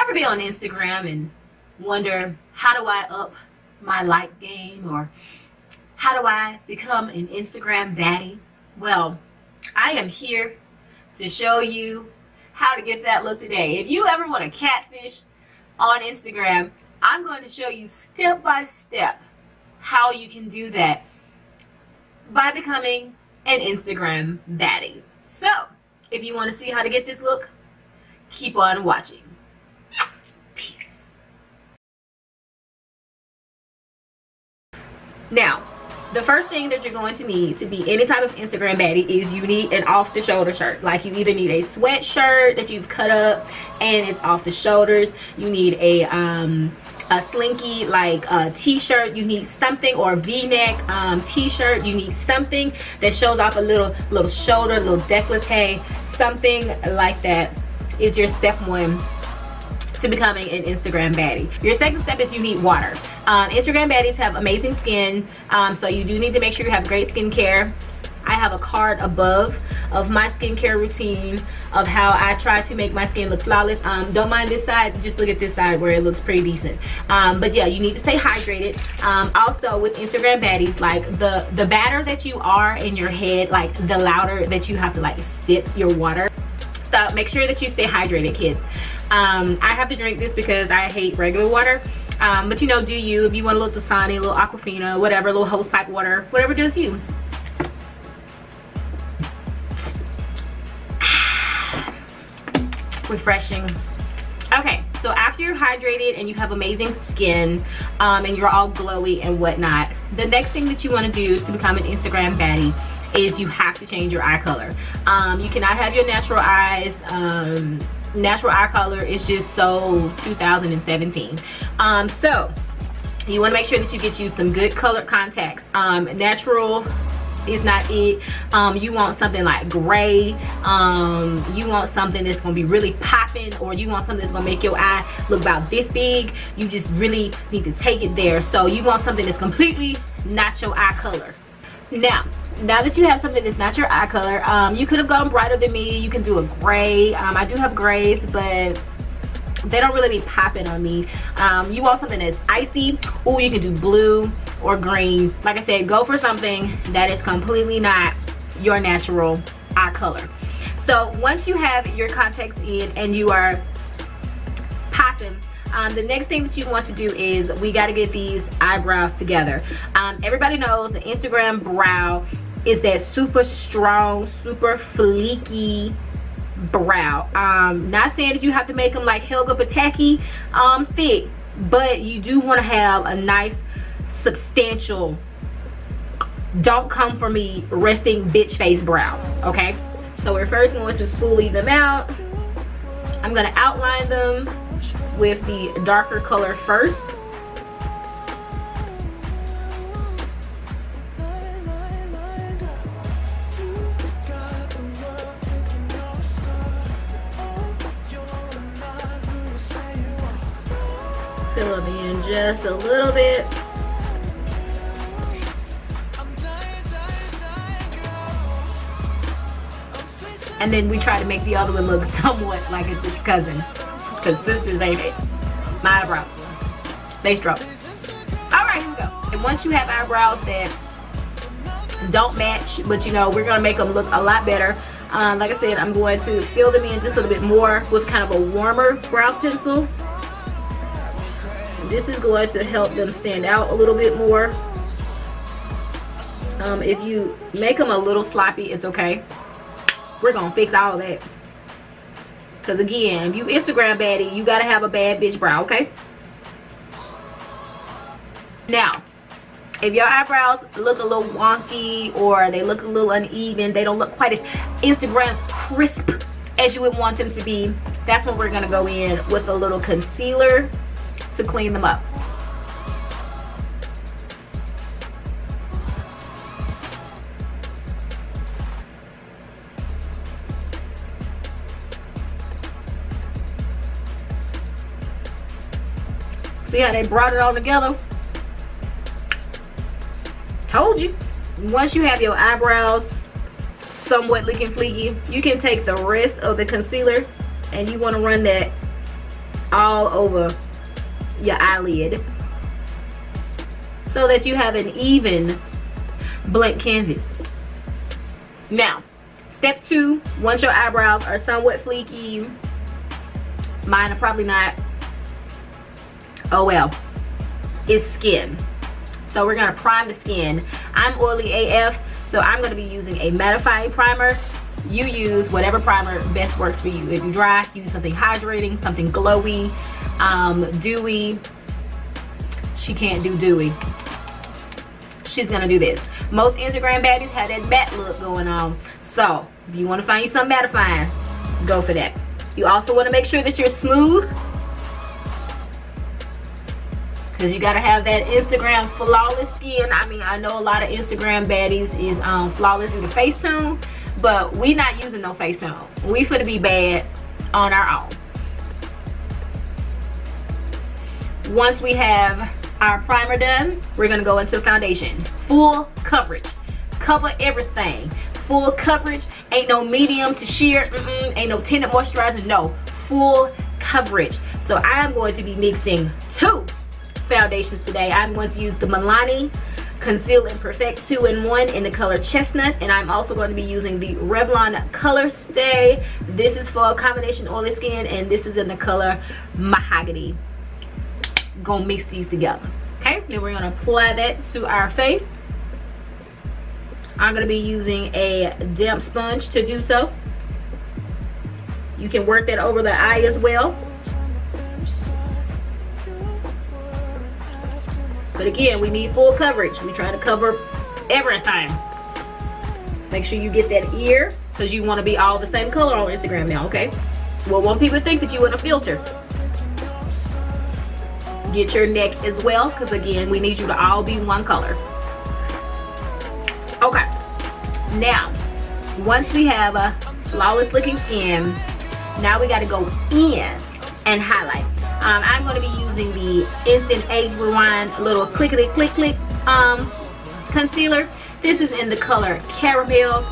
Ever be on Instagram and wonder, how do I up my like game, or how do I become an Instagram baddie? Well, I am here to show you how to get that look today. If you ever want to catfish on Instagram, I'm going to show you step by step how you can do that by becoming an Instagram baddie. So, if you want to see how to get this look, keep on watching. Peace. Now, the first thing that you're going to need to be any type of Instagram baddie is you need an off-the-shoulder shirt. Like, you either need a sweatshirt that you've cut up and it's off the shoulders. You need a slinky, like a t-shirt. You need something, or a v-neck t-shirt. You need something that shows off a little shoulder, little décolleté, something like that is your step one to becoming an Instagram baddie. Your second step is you need water. Instagram baddies have amazing skin, so you do need to make sure you have great skincare. I have a card above of my skincare routine of how I try to make my skin look flawless. Don't mind this side, just look at this side where it looks pretty decent. But yeah, you need to stay hydrated. Also with Instagram baddies, like the badder that you are in your head, like the louder that you have to like sip your water. So make sure that you stay hydrated, kids. I have to drink this because I hate regular water. But you know, do you, if you want a little Dasani, a little Aquafina, whatever, a little hose pipe water, whatever does you. Refreshing. Okay, so after you're hydrated and you have amazing skin, and you're all glowy and whatnot, the next thing that you want to do to become an Instagram baddie is you have to change your eye color. You cannot have your natural eyes. Natural eye color is just so 2017. So you want to make sure that you get you some good colored contacts. Natural is not it. You want something like gray. You want something that's gonna be really popping, or you want something that's gonna make your eye look about this big. You just really need to take it there. So you want something that's completely not your eye color. Now that you have something that's not your eye color, you could have gone brighter than me. You can do a gray. I do have grays, but they don't really be popping on me. You want something that's icy, or you can do blue or green. Like I said, go for something that is completely not your natural eye color. So once you have your contacts in and you are popping, the next thing that you want to do is we got to get these eyebrows together. Everybody knows the Instagram brow is that super strong, super fleeky brow. Not saying that you have to make them like Helga Pataki thick, but you do want to have a nice, substantial, don't come for me resting bitch face brow. Okay, so we're first going to spoolie them out. I'm going to outline them with the darker color first. Fill them in just a little bit. And then we try to make the other one look somewhat like it's its cousin. Because sisters ain't it. My eyebrows, they struggle. Alright, here we go. And once you have eyebrows that don't match, but you know, we're going to make them look a lot better. Like I said, I'm going to fill them in just a little bit more with kind of a warmer brow pencil. This is going to help them stand out a little bit more. If you make them a little sloppy, it's okay. We're going to fix all that. Because again, if you Instagram baddie, you got to have a bad bitch brow, okay? Now, if your eyebrows look a little wonky or they look a little uneven, they don't look quite as Instagram crisp as you would want them to be, that's when we're going to go in with a little concealer to clean them up. See how they brought it all together? Told you. Once you have your eyebrows somewhat looking fleeky, you can take the rest of the concealer and you want to run that all over your eyelid so that you have an even blank canvas. Now, step 2, once your eyebrows are somewhat fleeky, mine are probably not, oh well, is skin. So we're gonna prime the skin. I'm oily AF, so I'm gonna be using a mattifying primer. You use whatever primer best works for you. If you're dry, use something hydrating, something glowy, dewy. She can't do dewy. She's gonna do this. Most Instagram baddies have that matte look going on. So if you wanna find you some mattifying, go for that. You also wanna make sure that you're smooth, because you gotta have that Instagram flawless skin. I mean, I know a lot of Instagram baddies is flawless due to Facetune, but we not using no Facetune. We finna be bad on our own. Once we have our primer done, we're gonna go into foundation. Full coverage, cover everything. Full coverage, ain't no medium to sheer, ain't no tinted moisturizer, no, full coverage. So I'm going to be mixing 2 foundations today. I'm going to use the Milani Conceal and Perfect 2-in-1 in the color Chestnut, and I'm also going to be using the Revlon Color Stay. This is for a combination oily skin, and this is in the color Mahogany. Gonna mix these together. Okay, then we're gonna apply that to our face. I'm gonna be using a damp sponge to do so. You can work that over the eye as well. But again, we need full coverage. We're trying to cover everything. Make sure you get that ear, because you want to be all the same color on Instagram now, okay? Well, want people to think that you in a filter. Get your neck as well, because again, we need you to all be one color. Okay. Now, once we have a flawless looking skin, now we got to go in and highlight. I'm going to be using the Instant Age Rewind little clickety click click concealer. This is in the color Caramel.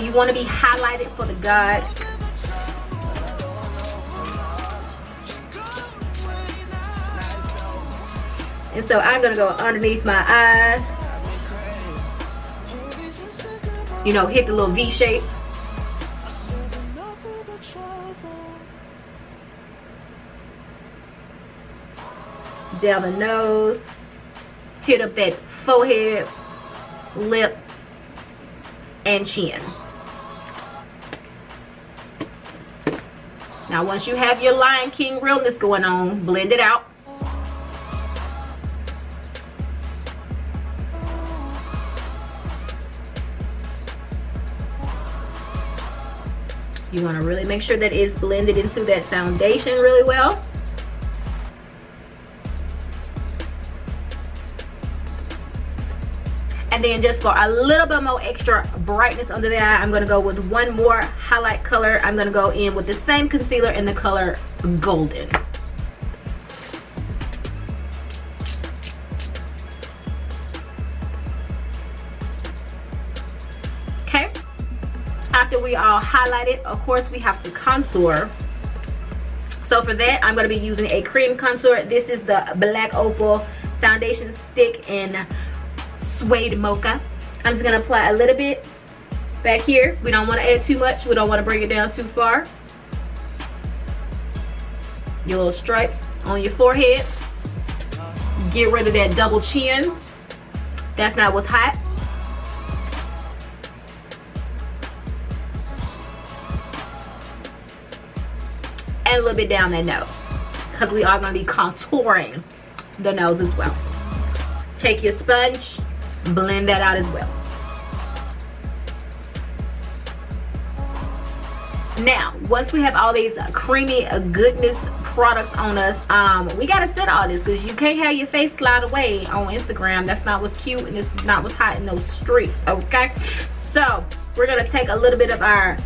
You want to be highlighted for the gods. And so I'm going to go underneath my eyes. You know, hit the little V shape. Down the nose, hit up that forehead, lip, and chin. Now once you have your Lion King realness going on, blend it out. You want to really make sure that it's blended into that foundation really well. And then just for a little bit more extra brightness under the eye, I'm going to go with one more highlight color. I'm going to go in with the same concealer in the color Golden. Okay. After we all highlighted, of course, we have to contour. So for that, I'm going to be using a cream contour. This is the Black Opal foundation stick in Suede Mocha. I'm just going to apply a little bit back here. We don't want to add too much. We don't want to bring it down too far. Your little stripes on your forehead. Get rid of that double chin. That's not what's hot. And a little bit down that nose, because we are going to be contouring the nose as well. Take your sponge, blend that out as well. Now, once we have all these creamy goodness products on us, we gotta set all this, because you can't have your face slide away on Instagram. That's not what's cute, and it's not what's hot in those streets, okay? So we're gonna take a little bit of our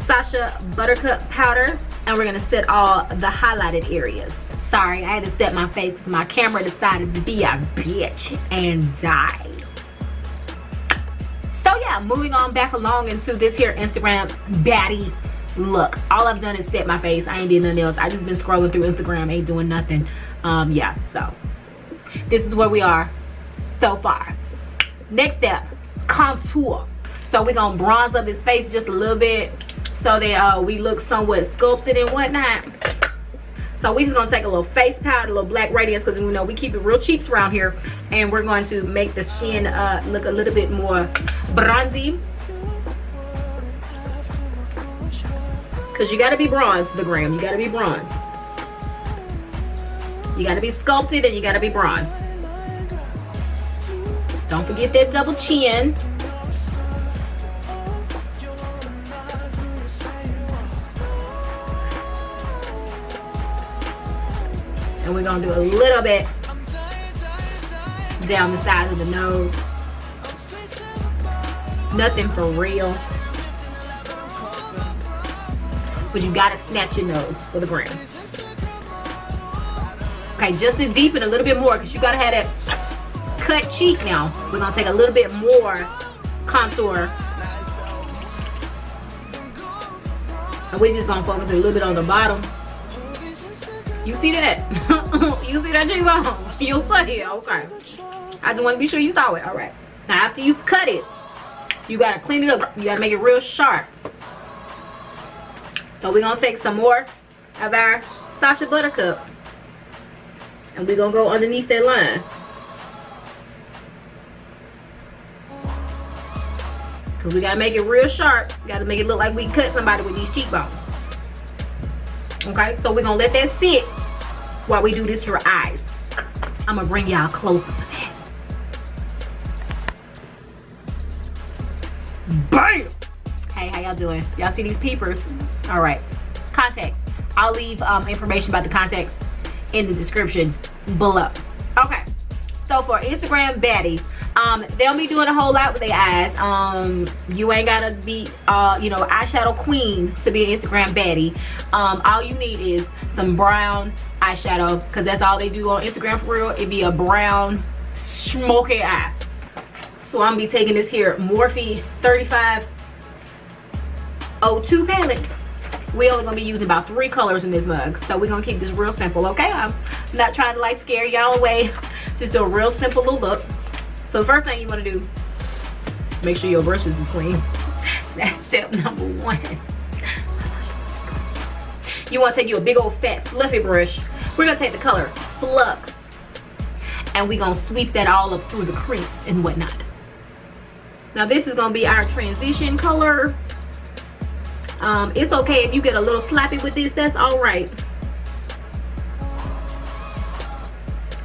Sasha Buttercup powder, and we're gonna set all the highlighted areas. Sorry, I had to set my face because my camera decided to be a bitch and died. So yeah, moving on back along into this here Instagram baddie look. All I've done is set my face. I ain't did nothing else. I just been scrolling through Instagram, ain't doing nothing. Yeah, so this is where we are so far. Next step, contour. So we're gonna bronze up his face just a little bit so that we look somewhat sculpted and whatnot. So we just gonna take a little face powder, a little black radiance, because we know we keep it real cheaps around here, and we're going to make the skin look a little bit more bronzy. Because you gotta be bronzed, the gram. You gotta be bronzed. You gotta be sculpted and you gotta be bronzed. Don't forget that double chin. And we're gonna do a little bit down the sides of the nose. Nothing for real. But you gotta snatch your nose for the gram. Okay, just to deepen a little bit more, because you gotta have that cut cheek now. We're gonna take a little bit more contour. And we're just gonna focus a little bit on the bottom. You see that? You see that cheekbone? You see it? Okay. I just want to be sure you saw it. All right. Now after you've cut it, you gotta clean it up. You gotta make it real sharp. So we're gonna take some more of our Sasha Buttercup, and we're gonna go underneath that line. Cause we gotta make it real sharp. Gotta make it look like we cut somebody with these cheekbones. Okay, so we're gonna let that sit while we do this to her eyes. I'm gonna bring y'all closer to that. Bam! Hey, how y'all doing? Y'all see these peepers? All right, contacts. I'll leave information about the contacts in the description below. Okay, so for Instagram Baddie, they'll be doing a whole lot with their eyes. You ain't gotta be you know, eyeshadow queen to be an Instagram Baddie. All you need is some brown eyeshadow, because that's all they do on Instagram for real. It'd be a brown smoky eye. So I'm gonna be taking this here Morphe 3502 palette. We're only gonna be using about 3 colors in this mug, so we're gonna keep this real simple, okay? I'm not trying to like scare y'all away. Just do a real simple little look. So the first thing you want to do, make sure your brushes is clean. That's step number 1. You want to take you a big old fat fluffy brush. We're going to take the color Flux, and we're going to sweep that all up through the crease and whatnot. Now this is going to be our transition color. It's okay if you get a little slappy with this, that's all right.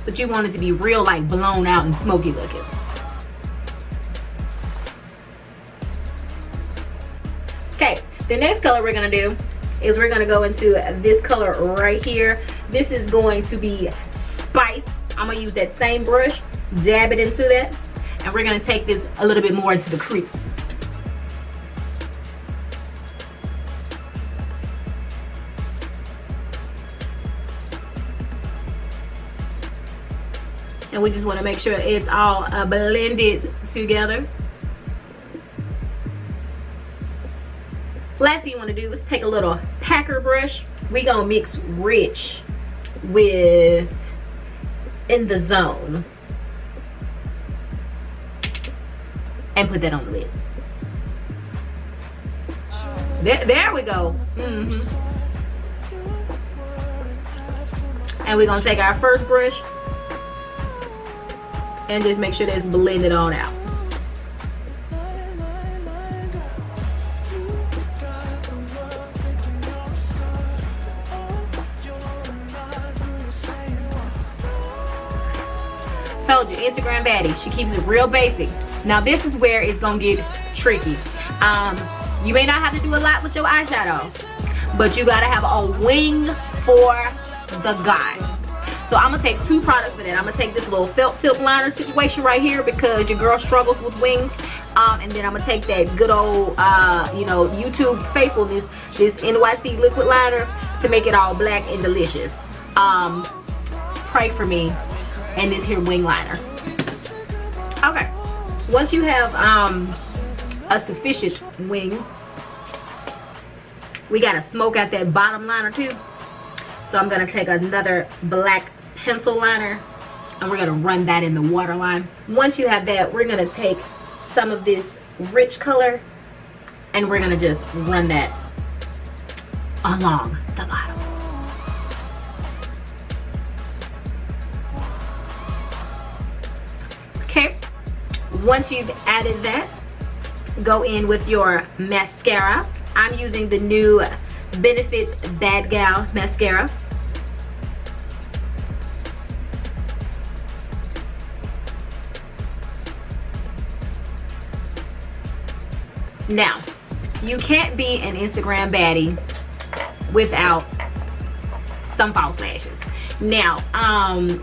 But you want it to be real like blown out and smoky looking. Okay, the next color we're gonna do is we're gonna go into this color right here. This is going to be Spice. I'm gonna use that same brush, dab it into that, and we're gonna take this a little bit more into the crease. And we just want to make sure it's all blended together. Last thing you want to do is take a little packer brush. We're going to mix Rich with In the Zone. And put that on the lid. There we go. And we're going to take our first brush and just make sure that it's blended on out. Told you, Instagram Baddie, she keeps it real basic. Now this is where it's gonna get tricky. You may not have to do a lot with your eyeshadow, but you gotta have a wing for the guy. So I'm gonna take 2 products for that. I'm gonna take this little felt tip liner situation right here, because your girl struggles with wings. And then I'm gonna take that good old, you know, YouTube faithfulness, this NYC liquid liner, to make it all black and delicious. Pray for me and this here wing liner. Okay, once you have a sufficient wing, we gotta smoke out that bottom liner too. So I'm gonna take another black pencil liner and we're gonna run that in the waterline. Once you have that, we're gonna take some of this rich color and we're gonna just run that along the bottom. Okay, once you've added that, go in with your mascara. I'm using the new Benefit Bad Gal mascara. Now, you can't be an Instagram baddie without some false lashes. Now,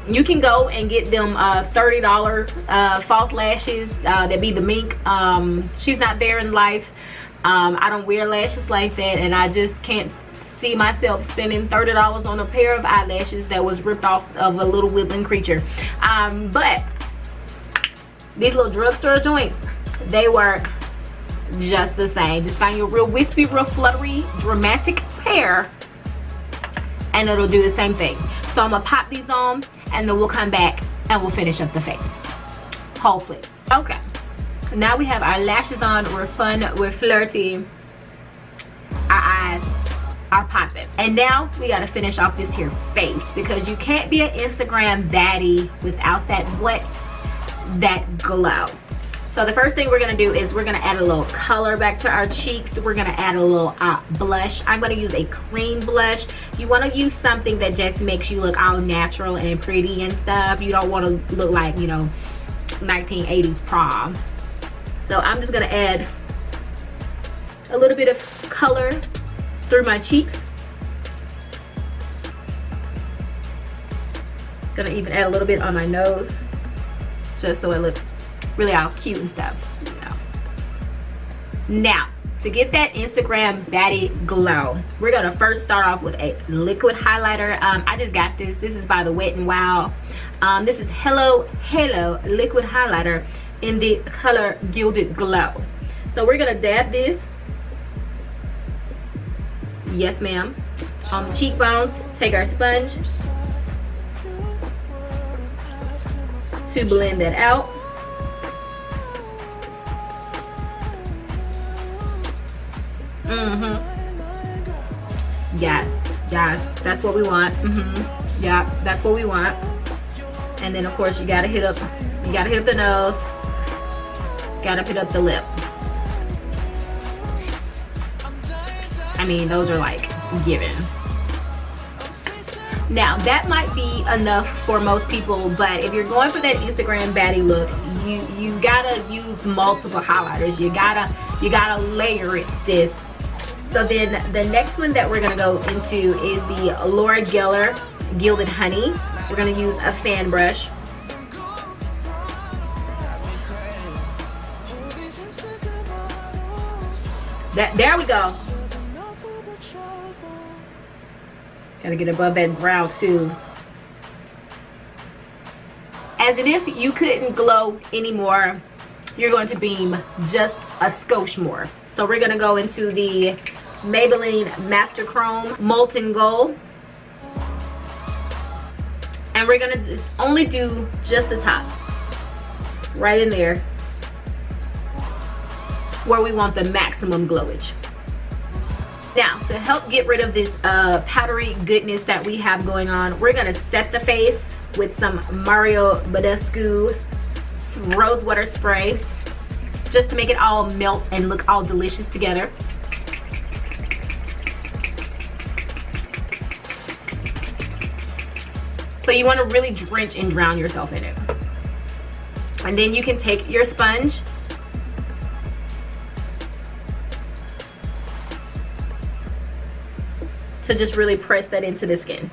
you can go and get them $30 false lashes that be the mink. She's not there in life. I don't wear lashes like that, and I just can't see myself spending $30 on a pair of eyelashes that was ripped off of a little woodland creature. But these little drugstore joints, they work just the same. Just find your real wispy, real fluttery, dramatic pair and it'll do the same thing. So I'm gonna pop these on and then we'll come back and we'll finish up the face. Hold please. Okay, now we have our lashes on. We're fun, we're flirty, our eyes are popping, and now we gotta finish off this here face, because you can't be an Instagram baddie without that what? That glow. So the first thing we're gonna do is we're gonna add a little color back to our cheeks. We're gonna add a little blush. I'm gonna use a cream blush. You wanna use something that just makes you look all natural and pretty and stuff. You don't wanna look like, you know, 1980s prom. So I'm just gonna add a little bit of color through my cheeks. Gonna even add a little bit on my nose, just so it looks really all cute and stuff, you know. Now, to get that Instagram baddie glow, we're gonna first start off with a liquid highlighter. I just got this. This is by the Wet n Wild. This is Hello Halo liquid highlighter in the color Gilded Glow. So we're gonna dab this, yes ma'am, on the cheekbones. Take our sponge to blend that out. Yes, that's what we want. Yeah, that's what we want. And then of course you gotta hit up the nose, gotta hit up the lip. I mean, those are like given. Now that might be enough for most people, but if you're going for that Instagram baddie look, you gotta use multiple highlighters. You gotta layer it, sis. So then the next one that we're gonna go into is the Laura Geller Gilded Honey. We're gonna use a fan brush. There we go. Gotta get above that brow too. As if you couldn't glow anymore, you're going to beam just a skosh more. So we're gonna go into the Maybelline Master Chrome Molten Gold. And we're gonna just only do just the top. Right in there, where we want the maximum glowage. Now, to help get rid of this powdery goodness that we have going on, we're gonna set the face with some Mario Badescu Rose Water Spray, just to make it all melt and look all delicious together. So you want to really drench and drown yourself in it. And then you can take your sponge to just really press that into the skin.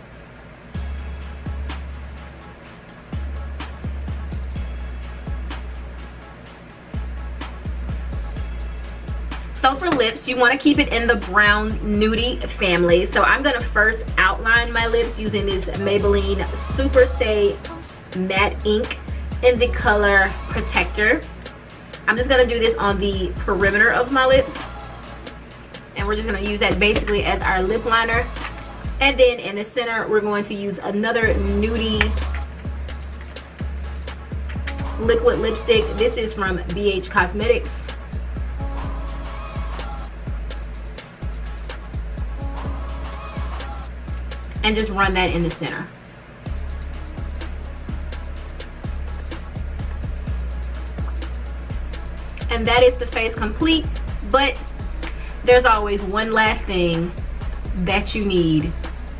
So for lips, you want to keep it in the brown nudie family. So I'm going to first outline my lips using this Maybelline Superstay Matte Ink in the color Protector. I'm just going to do this on the perimeter of my lips. And we're just going to use that basically as our lip liner. And then in the center, we're going to use another nudie liquid lipstick. This is from BH Cosmetics. And just run that in the center. And that is the face complete, but there's always one last thing that you need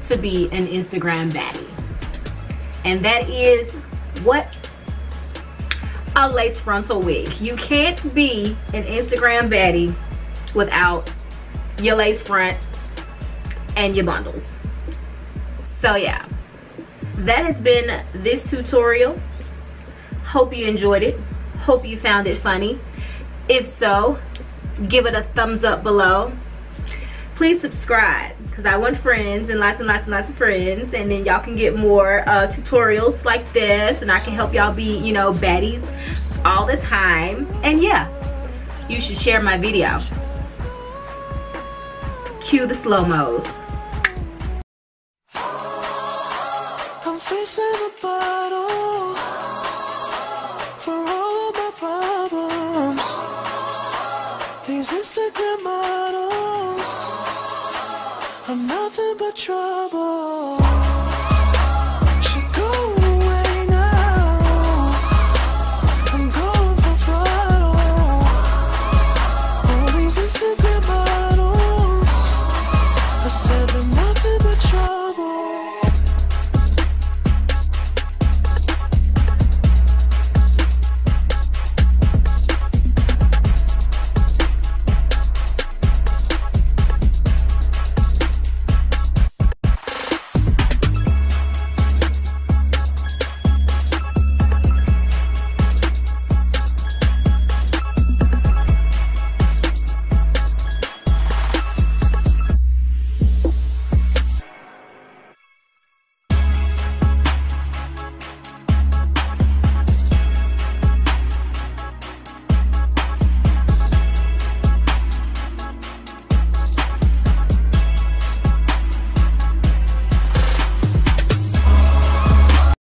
to be an Instagram baddie. And that is what? A lace frontal wig. You can't be an Instagram baddie without your lace front and your bundles. So yeah, that has been this tutorial. Hope you enjoyed it. Hope you found it funny. If so, give it a thumbs up below. Please subscribe, because I want friends and lots and lots and lots of friends, and then y'all can get more tutorials like this, and I can help y'all be, you know, baddies all the time. And yeah, you should share my video. Cue the slow-mos. I'm facing a battle for all of my problems. These Instagram models are nothing but trouble.